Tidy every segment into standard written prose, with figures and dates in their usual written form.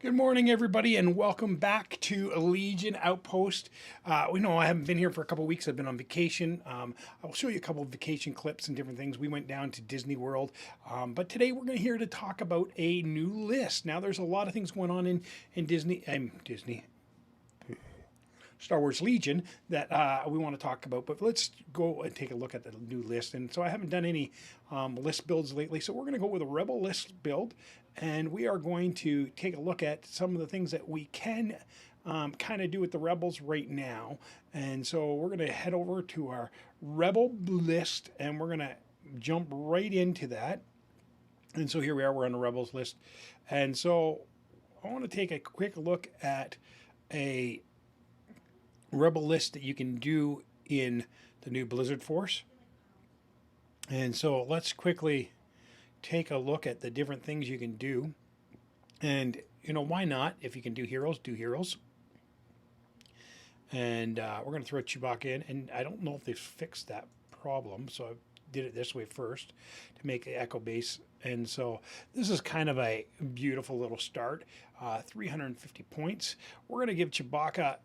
Good morning, everybody, and welcome back to Legion Outpost. We know I haven't been here for a couple of weeks. I've been on vacation. I'll show you a couple of vacation clips and different things. We went down to Disney World, but today we're going to here to talk about a new list. Now, there's a lot of things going on in Disney. Star Wars Legion that we want to talk about, but let's go and take a look at the new list. And so I haven't done any list builds lately, so we're going to go with a Rebel list build, and we are going to take a look at some of the things that we can kind of do with the Rebels right now. And so we're going to head over to our Rebel list, and we're going to jump right into that. And so here we are, we're on the Rebels list. And so I want to take a quick look at a Rebel list that you can do in the new Blizzard Force. And so let's quickly take a look at the different things you can do. And, why not? If you can do heroes, do heroes. And we're going to throw Chewbacca in. And I don't know if they've fixed that problem, so I did it this way first to make the Echo base. And so this is kind of a beautiful little start. 350 points. We're going to give Chewbacca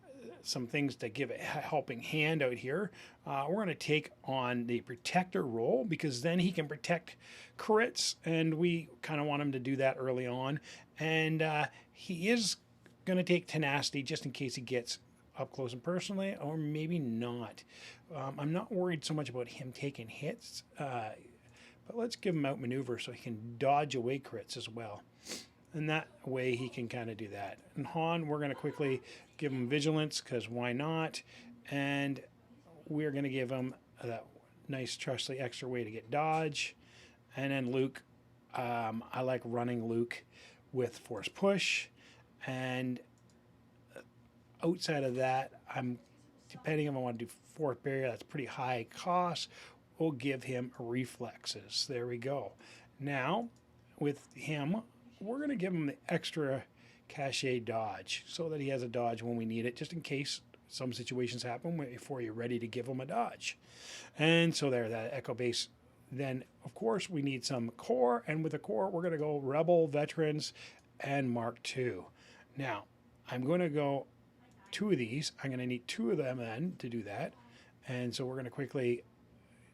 some things to give a helping hand out here. We're going to take on the protector role because then he can protect crits, and we kind of want him to do that early on. And he is going to take tenacity just in case he gets up close and personally, or maybe not. I'm not worried so much about him taking hits, but let's give him outmaneuver so he can dodge away crits as well. And that way he can kind of do that. And Han, we're going to quickly give him vigilance because why not? And we're going to give him that nice trustly extra way to get dodge. And then Luke, I like running Luke with force push. And outside of that, depending if I want to do force barrier, that's pretty high cost. We'll give him reflexes. There we go. Now, with him, we're going to give him the extra cachet dodge so that he has a dodge when we need it, just in case some situations happen before you're ready to give him a dodge. And so there, that Echo base. Then, of course, we need some core, and with the core, we're going to go Rebel, Veterans, and Mark II. Now, I'm going to go two of these. I'm going to need two of them then to do that. And so we're going to quickly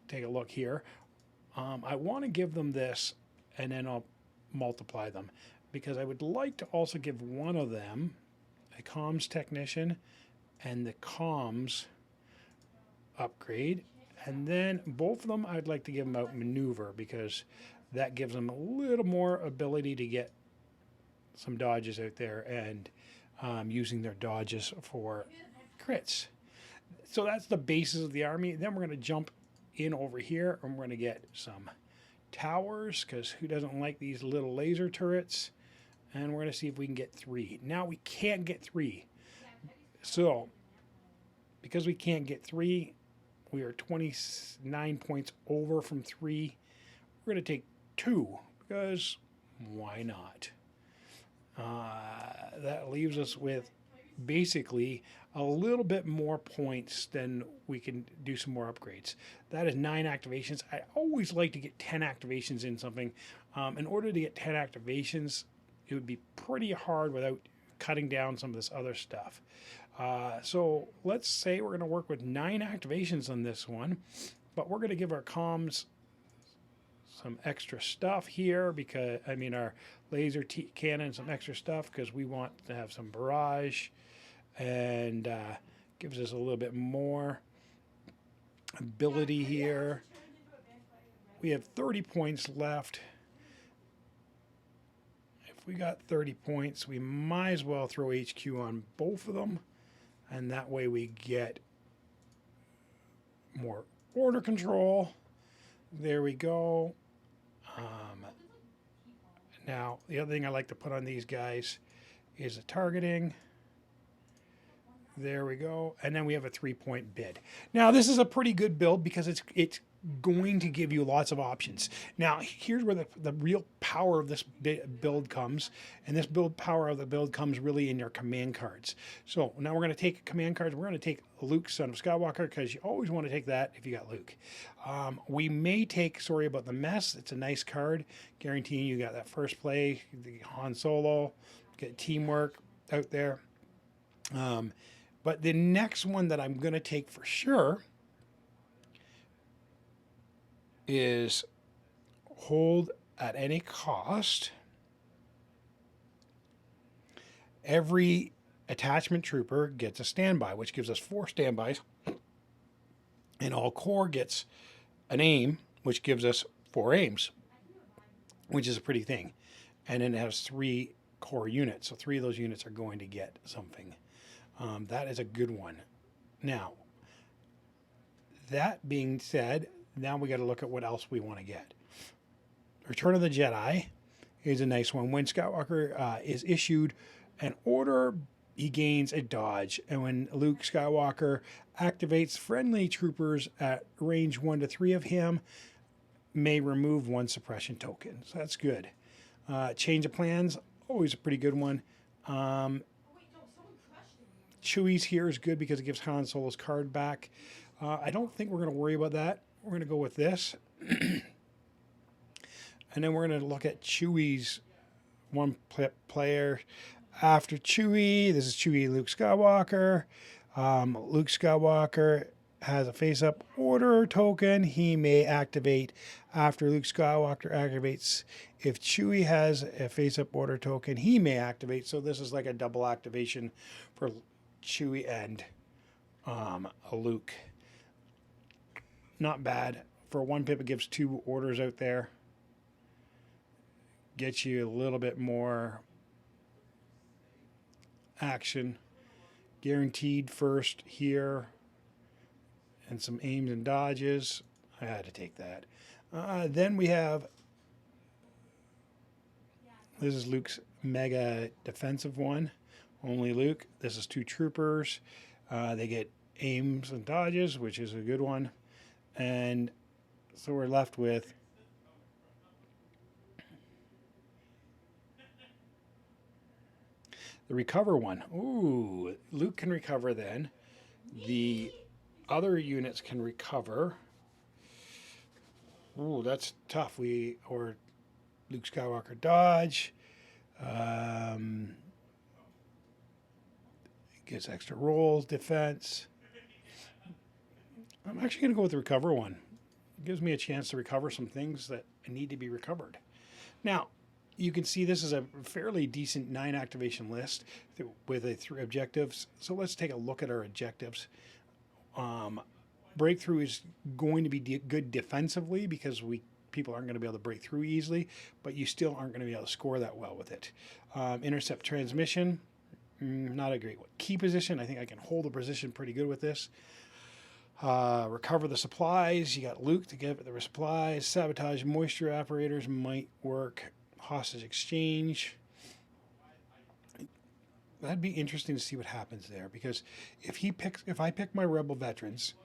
take a look here. I want to give them this, and then I'll multiply them because I would like to also give one of them a comms technician and the comms upgrade, and then both of them I'd like to give them outmaneuver because that gives them a little more ability to get some dodges out there and using their dodges for crits. So that's the basis of the army. Then we're going to jump in over here and we're going to get some towers, because who doesn't like these little laser turrets? And we're going to see if we can get 3. Now we can't get 3. So because we can't get 3, we are 29 points over from 3. We're going to take 2 because why not? That leaves us with basically a little bit more points than we can do some more upgrades. That is 9 activations. I always like to get 10 activations in something. In order to get 10 activations, it would be pretty hard without cutting down some of this other stuff. So let's say we're going to work with 9 activations on this one, but we're going to give our comms some extra stuff here because, our laser cannon some extra stuff because we want to have some barrage, and gives us a little bit more ability here. We have 30 points left. If we got 30 points, we might as well throw HQ on both of them, and that way we get more order control. There we go. Now, the other thing I like to put on these guys is the targeting. There we go. And then we have a 3-point bid. Now, this is a pretty good build because it's going to give you lots of options. Now, here's where the real power of this build comes. And this power of the build comes really in your command cards. So now we're going to take command cards. We're going to take Luke, Son of Skywalker, because you always want to take that if you got Luke. We may take Sorry About the Mess. It's a nice card, guaranteeing you got that first play, the Han Solo. get teamwork out there. But the next one that I'm going to take for sure is hold at any cost. Every attachment trooper gets a standby, which gives us 4 standbys. And all corps gets an aim, which gives us 4 aims, which is a pretty thing. And then it has 3 core units. So 3 of those units are going to get something. That is a good one. Now, that being said, now we got to look at what else we want to get. Return of the Jedi is a nice one. When Skywalker is issued an order, he gains a dodge. And when Luke Skywalker activates, friendly troopers at range 1 to 3 of him may remove 1 suppression token. So that's good. Change of plans, always a pretty good one. Chewie's here is good because it gives Han Solo's card back. I don't think we're going to worry about that. We're going to go with this. And then we're going to look at Chewie's one player. After Chewie, this is Chewie and Luke Skywalker. Luke Skywalker has a face-up order token. He may activate after Luke Skywalker activates. If Chewie has a face-up order token, he may activate. So this is like a double activation for Chewie and Luke. Not bad. For 1 pip, it gives 2 orders out there. Gets you a little bit more action. Guaranteed first here. And some aims and dodges. I had to take that. Then we have, this is Luke's mega defensive one. Only Luke. This is 2 troopers. They get aims and dodges, which is a good one. And so we're left with the recover one. Ooh, Luke can recover then. The other units can recover. Ooh, that's tough. Or Luke Skywalker dodge. Gets extra rolls, defense. I'm actually going to go with the recover one. It gives me a chance to recover some things that need to be recovered. Now, you can see this is a fairly decent 9 activation list with 3 objectives. So let's take a look at our objectives. Breakthrough is going to be good defensively because people aren't going to be able to break through easily, but you still aren't going to be able to score that well with it. Intercept transmission, not a great one. Key position, I think I can hold the position pretty good with this. Recover the supplies. You got Luke to get the supplies. Sabotage moisture evaporators might work. Hostage exchange. That'd be interesting to see what happens there, because if I pick my rebel veterans,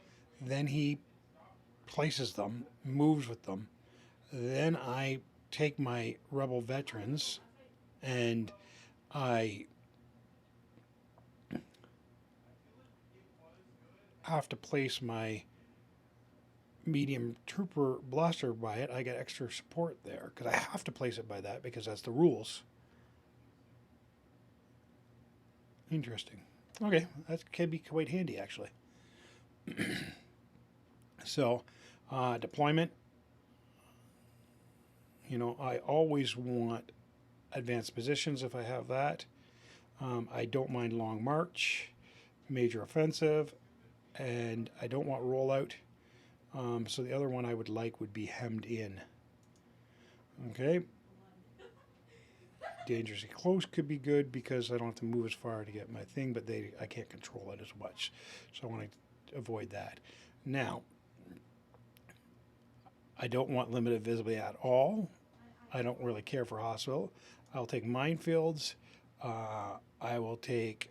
then he places them, moves with them, then I take my rebel veterans and I have to place my medium trooper blaster by it. I get extra support there because I have to place it by that because that's the rules. Interesting. Okay, that can be quite handy actually. So, deployment. I always want advanced positions if I have that. I don't mind long march, major offensive, and I don't want rollout. So the other one I would like would be hemmed in. Okay. Dangerously close could be good because I don't have to move as far to get my thing, but I can't control it as much. So I want to avoid that. Now, I don't want limited visibility at all. I don't really care for hospital. I'll take minefields. I will take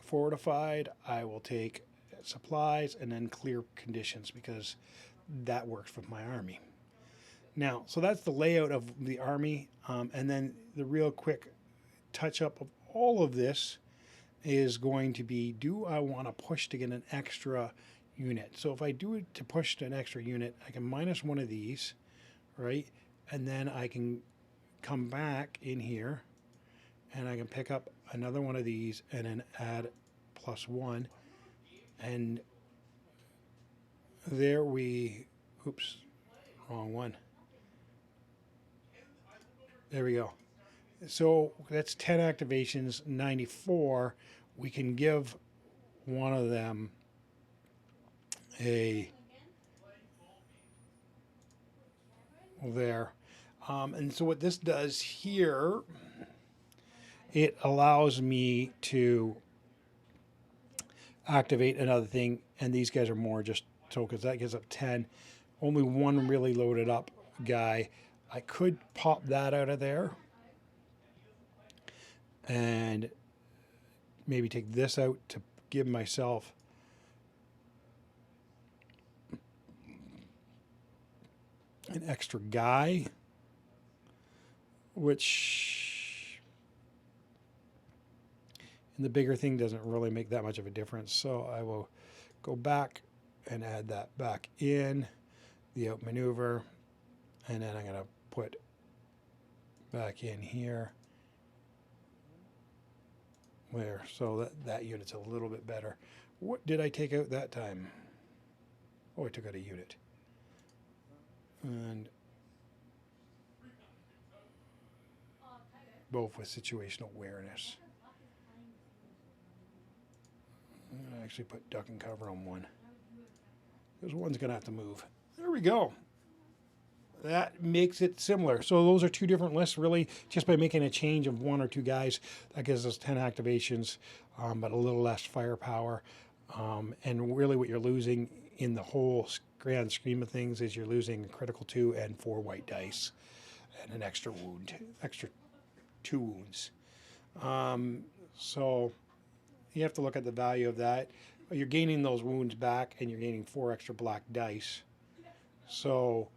fortified. I will take supplies and then clear conditions because that works with my army. Now, so that's the layout of the army. And then the real quick touch up of all of this is going to be, do I want to push to get an extra unit? So if I do it to push to an extra unit, I can minus one of these, right? And then I can come back in here and I can pick up another one of these and then add +1, and there we, oops, wrong one. There we go. So that's 10 activations, 94. We can give one of them a there. And so what this does here, it allows me to activate another thing, and these guys are more just so, because that gives up 10. Only one really loaded up guy. I could pop that out of there and maybe take this out to give myself an extra guy, which in the bigger thing doesn't really make that much of a difference. So I will go back and add that back in the outmaneuver, and then I'm going to put back in here there, so that unit's a little bit better. What did I take out that time? Oh, I took out a unit. And both with situational awareness. I'm going to actually put duck and cover on one. Because one's going to have to move. There we go. That makes it similar. So those are two different lists, really. Just by making a change of one or two guys, that gives us 10 activations, but a little less firepower. And really what you're losing in the whole grand scheme of things is you're losing a critical 2 and 4 white dice and an extra wound, extra 2 wounds. So you have to look at the value of that. You're gaining those wounds back, and you're gaining 4 extra black dice. So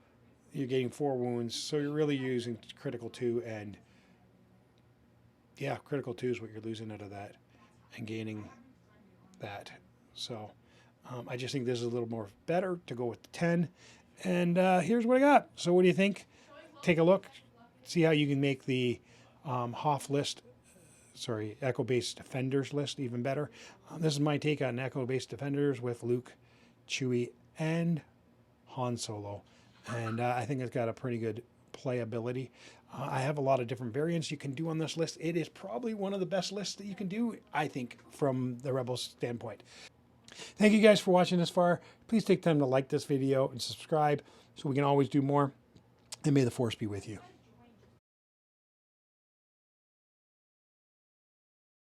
you're getting 4 wounds. So you're really using critical 2, and yeah, critical 2 is what you're losing out of that and gaining that. So I just think this is a little more better to go with the 10. And here's what I got. So what do you think? Take a look. See how you can make the Hoff list, Echo-based Defenders list even better. This is my take on Echo-based Defenders with Luke, Chewie, and Han Solo. And I think it's got a pretty good playability. I have a lot of different variants you can do on this list. It is probably one of the best lists that you can do, I think, from the Rebels standpoint. Thank you guys for watching this far. Please take time to like this video and subscribe so we can always do more. And may the Force be with you.